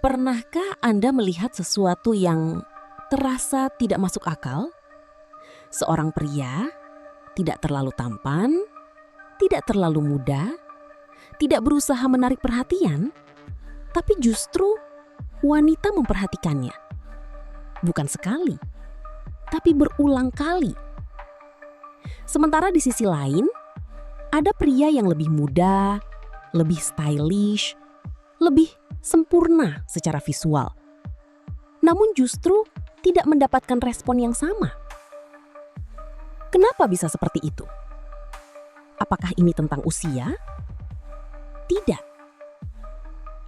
Pernahkah Anda melihat sesuatu yang terasa tidak masuk akal? Seorang pria tidak terlalu tampan, tidak terlalu muda, tidak berusaha menarik perhatian, tapi justru wanita memperhatikannya. Bukan sekali, tapi berulang kali. Sementara di sisi lain, ada pria yang lebih muda, lebih stylish, lebih sempurna secara visual. Namun justru tidak mendapatkan respon yang sama. Kenapa bisa seperti itu? Apakah ini tentang usia? Tidak.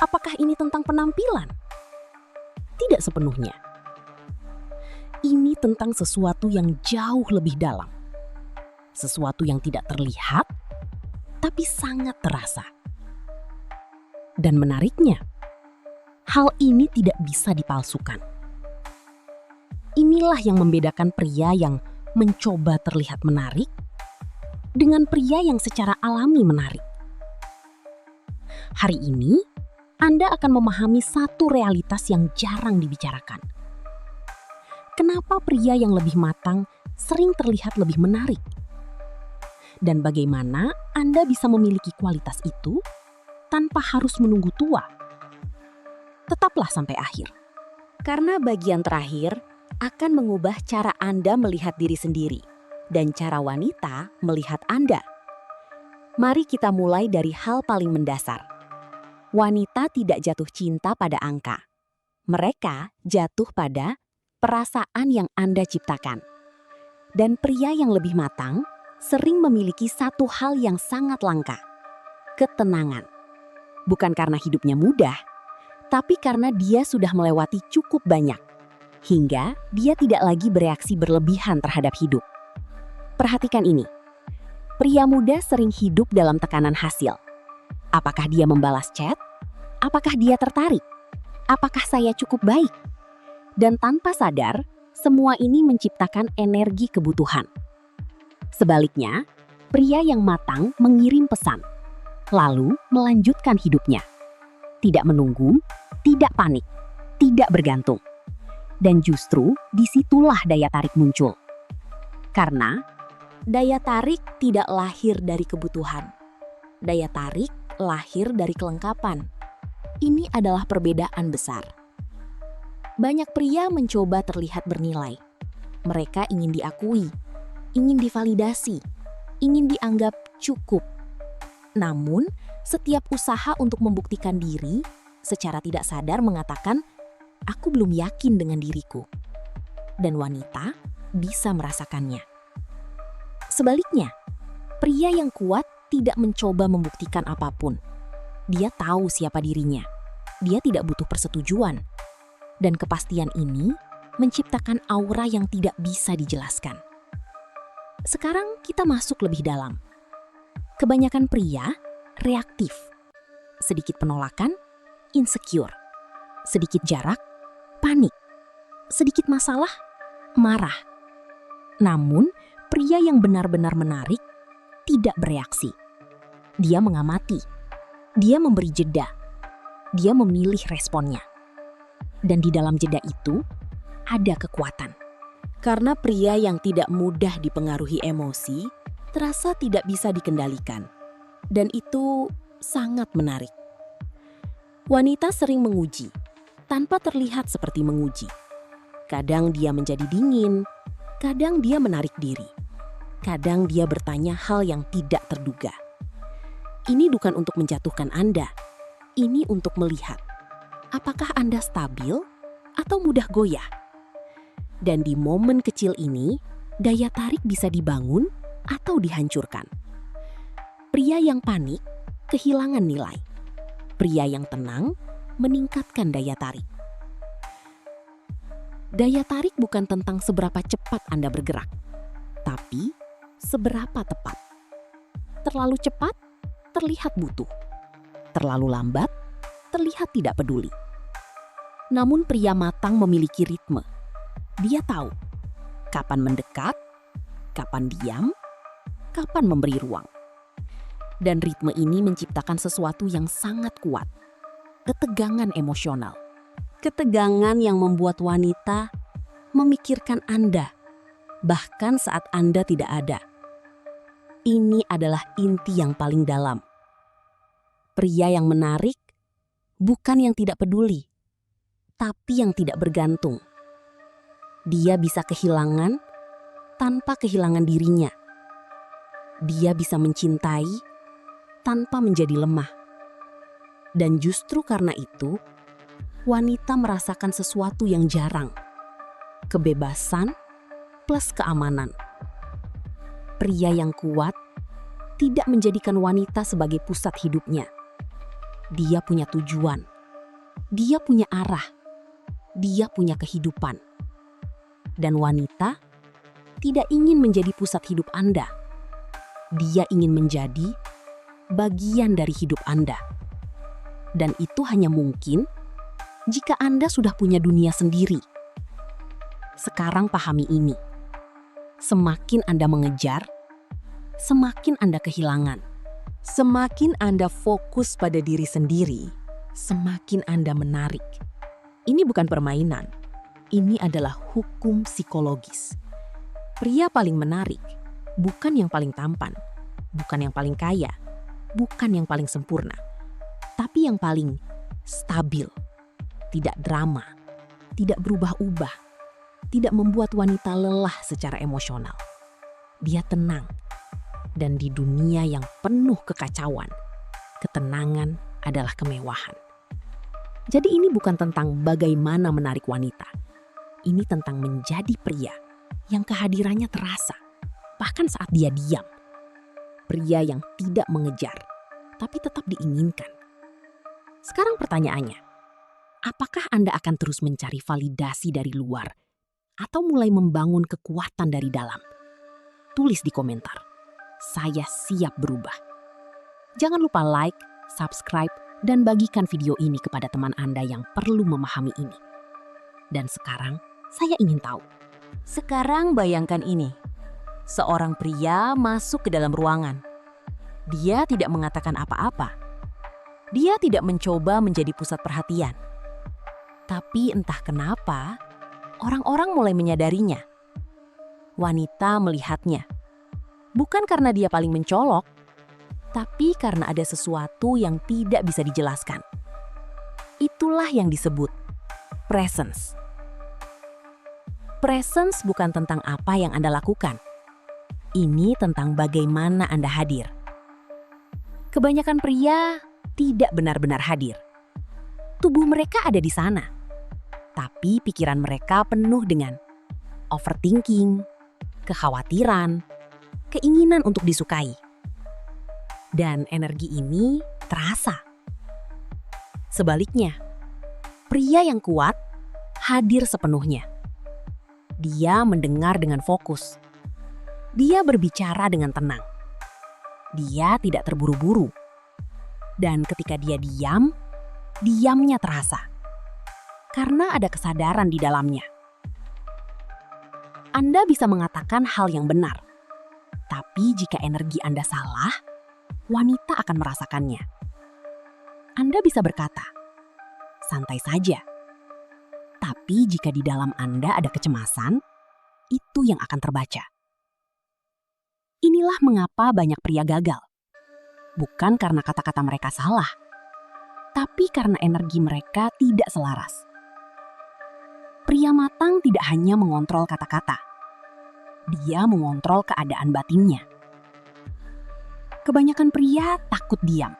Apakah ini tentang penampilan? Tidak sepenuhnya. Ini tentang sesuatu yang jauh lebih dalam. Sesuatu yang tidak terlihat, tapi sangat terasa. Dan menariknya, hal ini tidak bisa dipalsukan. Inilah yang membedakan pria yang mencoba terlihat menarik dengan pria yang secara alami menarik. Hari ini, Anda akan memahami satu realitas yang jarang dibicarakan. Kenapa pria yang lebih matang sering terlihat lebih menarik? Dan bagaimana Anda bisa memiliki kualitas itu tanpa harus menunggu tua? Tetaplah sampai akhir. Karena bagian terakhir akan mengubah cara Anda melihat diri sendiri dan cara wanita melihat Anda. Mari kita mulai dari hal paling mendasar. Wanita tidak jatuh cinta pada angka. Mereka jatuh pada perasaan yang Anda ciptakan. Dan pria yang lebih matang sering memiliki satu hal yang sangat langka. Ketenangan. Bukan karena hidupnya mudah, tapi karena dia sudah melewati cukup banyak. Hingga dia tidak lagi bereaksi berlebihan terhadap hidup. Perhatikan ini. Pria muda sering hidup dalam tekanan hasil. Apakah dia membalas chat? Apakah dia tertarik? Apakah saya cukup baik? Dan tanpa sadar, semua ini menciptakan energi kebutuhan. Sebaliknya, pria yang matang mengirim pesan, lalu melanjutkan hidupnya. Tidak menunggu, tidak panik, tidak bergantung. Dan justru disitulah daya tarik muncul. Karena daya tarik tidak lahir dari kebutuhan. Daya tarik lahir dari kelengkapan. Ini adalah perbedaan besar. Banyak pria mencoba terlihat bernilai. Mereka ingin diakui, ingin divalidasi, ingin dianggap cukup. Namun, setiap usaha untuk membuktikan diri secara tidak sadar mengatakan, "Aku belum yakin dengan diriku." Dan wanita bisa merasakannya. Sebaliknya, pria yang kuat tidak mencoba membuktikan apapun. Dia tahu siapa dirinya. Dia tidak butuh persetujuan. Dan kepastian ini menciptakan aura yang tidak bisa dijelaskan. Sekarang kita masuk lebih dalam. Kebanyakan pria reaktif. Sedikit penolakan, insecure. Sedikit jarak, panik. Sedikit masalah, marah. Namun, pria yang benar-benar menarik tidak bereaksi. Dia mengamati. Dia memberi jeda. Dia memilih responnya. Dan di dalam jeda itu, ada kekuatan. Karena pria yang tidak mudah dipengaruhi emosi, terasa tidak bisa dikendalikan. Dan itu sangat menarik. Wanita sering menguji, tanpa terlihat seperti menguji. Kadang dia menjadi dingin, kadang dia menarik diri. Kadang dia bertanya hal yang tidak terduga. Ini bukan untuk menjatuhkan Anda. Ini untuk melihat, apakah Anda stabil atau mudah goyah? Dan di momen kecil ini, daya tarik bisa dibangun atau dihancurkan. Pria yang panik kehilangan nilai. Pria yang tenang meningkatkan daya tarik. Daya tarik bukan tentang seberapa cepat Anda bergerak, tapi seberapa tepat. Terlalu cepat, terlihat butuh. Terlalu lambat, terlihat tidak peduli. Namun pria matang memiliki ritme. Dia tahu kapan mendekat, kapan diam, kapan memberi ruang. Dan ritme ini menciptakan sesuatu yang sangat kuat, ketegangan emosional. Ketegangan yang membuat wanita memikirkan Anda, bahkan saat Anda tidak ada. Ini adalah inti yang paling dalam. Pria yang menarik bukan yang tidak peduli, tapi yang tidak bergantung. Dia bisa kehilangan tanpa kehilangan dirinya. Dia bisa mencintai tanpa menjadi lemah. Dan justru karena itu, wanita merasakan sesuatu yang jarang. Kebebasan plus keamanan. Pria yang kuat tidak menjadikan wanita sebagai pusat hidupnya. Dia punya tujuan. Dia punya arah. Dia punya kehidupan. Dan wanita tidak ingin menjadi pusat hidup Anda. Dia ingin menjadi bagian dari hidup Anda. Dan itu hanya mungkin jika Anda sudah punya dunia sendiri. Sekarang pahami ini. Semakin Anda mengejar, semakin Anda kehilangan. Semakin Anda fokus pada diri sendiri, semakin Anda menarik. Ini bukan permainan. Ini adalah hukum psikologis. Pria paling menarik bukan yang paling tampan, bukan yang paling kaya, bukan yang paling sempurna, tapi yang paling stabil, tidak drama, tidak berubah-ubah, tidak membuat wanita lelah secara emosional. Dia tenang, dan di dunia yang penuh kekacauan, ketenangan adalah kemewahan. Jadi ini bukan tentang bagaimana menarik wanita. Ini tentang menjadi pria yang kehadirannya terasa, bahkan saat dia diam. Pria yang tidak mengejar, tapi tetap diinginkan. Sekarang pertanyaannya, apakah Anda akan terus mencari validasi dari luar atau mulai membangun kekuatan dari dalam? Tulis di komentar. Saya siap berubah. Jangan lupa like, subscribe, dan bagikan video ini kepada teman Anda yang perlu memahami ini. Dan sekarang, saya ingin tahu. Sekarang bayangkan ini. Seorang pria masuk ke dalam ruangan. Dia tidak mengatakan apa-apa. Dia tidak mencoba menjadi pusat perhatian. Tapi entah kenapa, orang-orang mulai menyadarinya. Wanita melihatnya. Bukan karena dia paling mencolok, tapi karena ada sesuatu yang tidak bisa dijelaskan. Itulah yang disebut presence. Presence bukan tentang apa yang Anda lakukan. Ini tentang bagaimana Anda hadir. Kebanyakan pria tidak benar-benar hadir. Tubuh mereka ada di sana, tapi pikiran mereka penuh dengan overthinking, kekhawatiran, keinginan untuk disukai. Dan energi ini terasa. Sebaliknya, pria yang kuat hadir sepenuhnya. Dia mendengar dengan fokus. Dia berbicara dengan tenang. Dia tidak terburu-buru. Dan ketika dia diam, diamnya terasa. Karena ada kesadaran di dalamnya. Anda bisa mengatakan hal yang benar. Tapi jika energi Anda salah, wanita akan merasakannya. Anda bisa berkata, santai saja. Tapi jika di dalam Anda ada kecemasan, itu yang akan terbaca. Inilah mengapa banyak pria gagal. Bukan karena kata-kata mereka salah, tapi karena energi mereka tidak selaras. Pria matang tidak hanya mengontrol kata-kata. Dia mengontrol keadaan batinnya. Kebanyakan pria takut diam.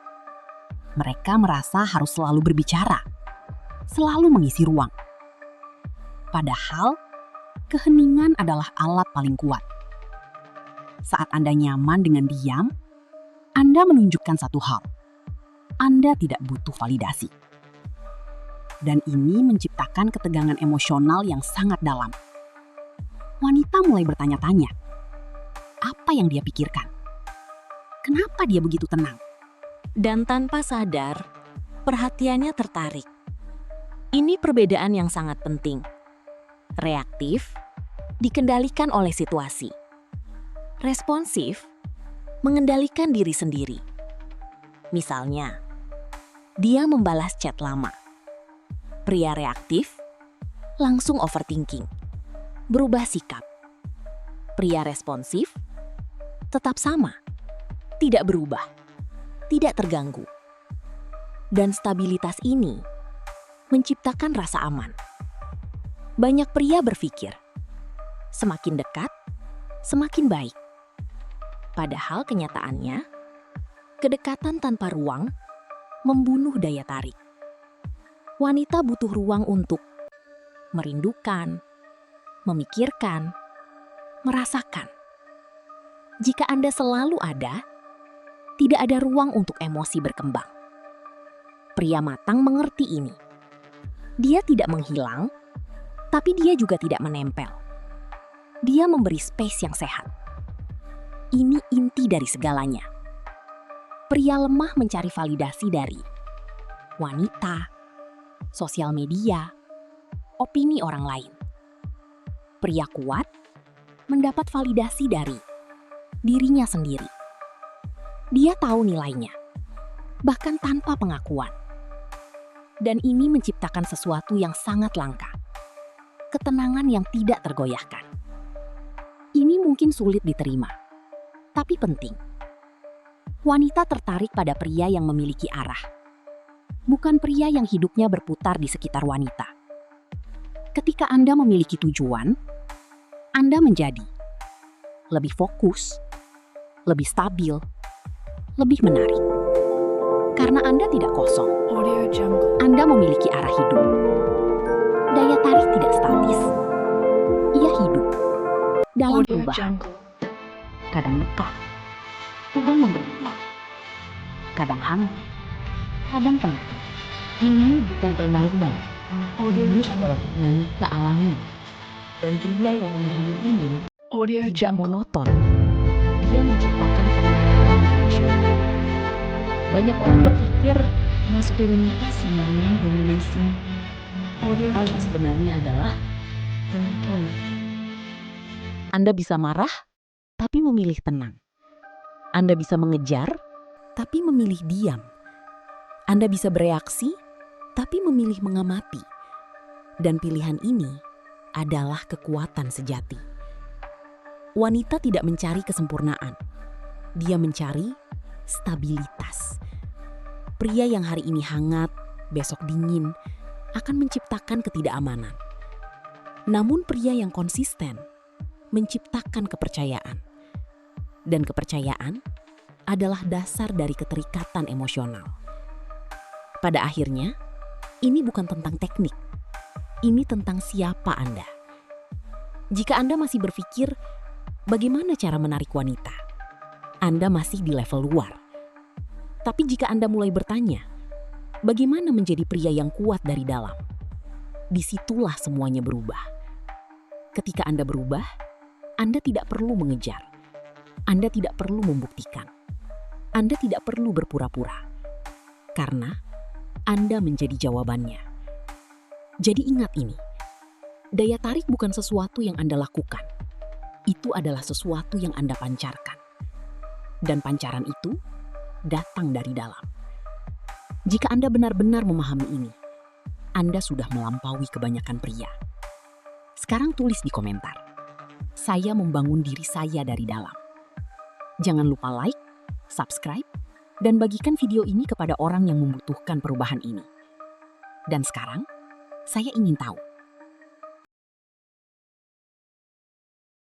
Mereka merasa harus selalu berbicara, selalu mengisi ruang. Padahal, keheningan adalah alat paling kuat. Saat Anda nyaman dengan diam, Anda menunjukkan satu hal. Anda tidak butuh validasi. Dan ini menciptakan ketegangan emosional yang sangat dalam. Wanita mulai bertanya-tanya, apa yang dia pikirkan? Kenapa dia begitu tenang? Dan tanpa sadar, perhatiannya tertarik. Ini perbedaan yang sangat penting. Reaktif, dikendalikan oleh situasi. Responsif, mengendalikan diri sendiri. Misalnya, dia membalas chat lama. Pria reaktif langsung overthinking, berubah sikap. Pria responsif tetap sama, tidak berubah, tidak terganggu. Dan stabilitas ini menciptakan rasa aman. Banyak pria berpikir, semakin dekat, semakin baik. Padahal kenyataannya, kedekatan tanpa ruang membunuh daya tarik. Wanita butuh ruang untuk merindukan, memikirkan, merasakan. Jika Anda selalu ada, tidak ada ruang untuk emosi berkembang. Pria matang mengerti ini. Dia tidak menghilang, tapi dia juga tidak menempel. Dia memberi space yang sehat. Ini inti dari segalanya. Pria lemah mencari validasi dari wanita, sosial media, opini orang lain. Pria kuat mendapat validasi dari dirinya sendiri. Dia tahu nilainya, bahkan tanpa pengakuan. Dan ini menciptakan sesuatu yang sangat langka. Ketenangan yang tidak tergoyahkan. Ini mungkin sulit diterima, tapi penting. Wanita tertarik pada pria yang memiliki arah, bukan pria yang hidupnya berputar di sekitar wanita. Ketika Anda memiliki tujuan, Anda menjadi lebih fokus, lebih stabil, lebih menarik. Karena Anda tidak kosong. Anda memiliki arah hidup. Daya tarik tidak statis. Ia hidup dalam perubahan. Kadang dekat, kadang membentuk, kadang hangat, kadang tenang. Ini bukan permainan. Ini adalah dinamika alami. Dan pria yang menghidupkan ini tidak monoton. Dia menciptakan pengalaman emosional. Banyak orang berpikir maskulinitas sebenarnya dominasi. Hal yang sebenarnya adalah Anda bisa marah, tapi memilih tenang. Anda bisa mengejar, tapi memilih diam. Anda bisa bereaksi, tapi memilih mengamati. Dan pilihan ini adalah kekuatan sejati. Wanita tidak mencari kesempurnaan. Dia mencari stabilitas. Pria yang hari ini hangat, besok dingin, akan menciptakan ketidakamanan. Namun pria yang konsisten menciptakan kepercayaan. Dan kepercayaan adalah dasar dari keterikatan emosional. Pada akhirnya, ini bukan tentang teknik. Ini tentang siapa Anda. Jika Anda masih berpikir, bagaimana cara menarik wanita? Anda masih di level luar. Tapi jika Anda mulai bertanya, bagaimana menjadi pria yang kuat dari dalam? Disitulah semuanya berubah. Ketika Anda berubah, Anda tidak perlu mengejar. Anda tidak perlu membuktikan. Anda tidak perlu berpura-pura. Karena Anda menjadi jawabannya. Jadi ingat ini, daya tarik bukan sesuatu yang Anda lakukan. Itu adalah sesuatu yang Anda pancarkan. Dan pancaran itu datang dari dalam. Jika Anda benar-benar memahami ini, Anda sudah melampaui kebanyakan pria. Sekarang tulis di komentar, saya membangun diri saya dari dalam. Jangan lupa like, subscribe, dan bagikan video ini kepada orang yang membutuhkan perubahan ini. Dan sekarang, saya ingin tahu,